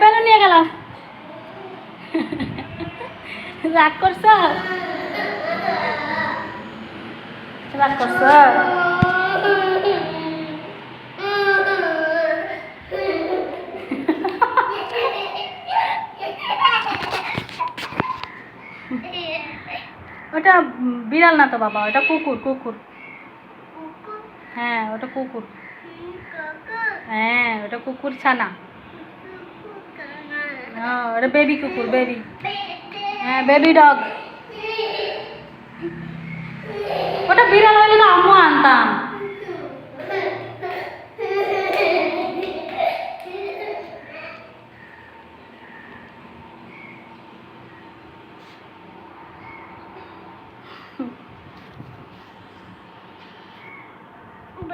Balloon নিয়ে গেলাম। রাগ করছ, রাগ করছ। ওটা বিড়াল না তো বাবা, ওটা কুকুর। কুকুর, হ্যাঁ ওটা কুকুর। হ্যাঁ ওটা কুকুর ছানা। হ্যাঁ ওটা বেবি কুকুর, বেবি। হ্যাঁ বেবি ডগ। ওটা বিড়াল হলে তো আম্মু আনতাম।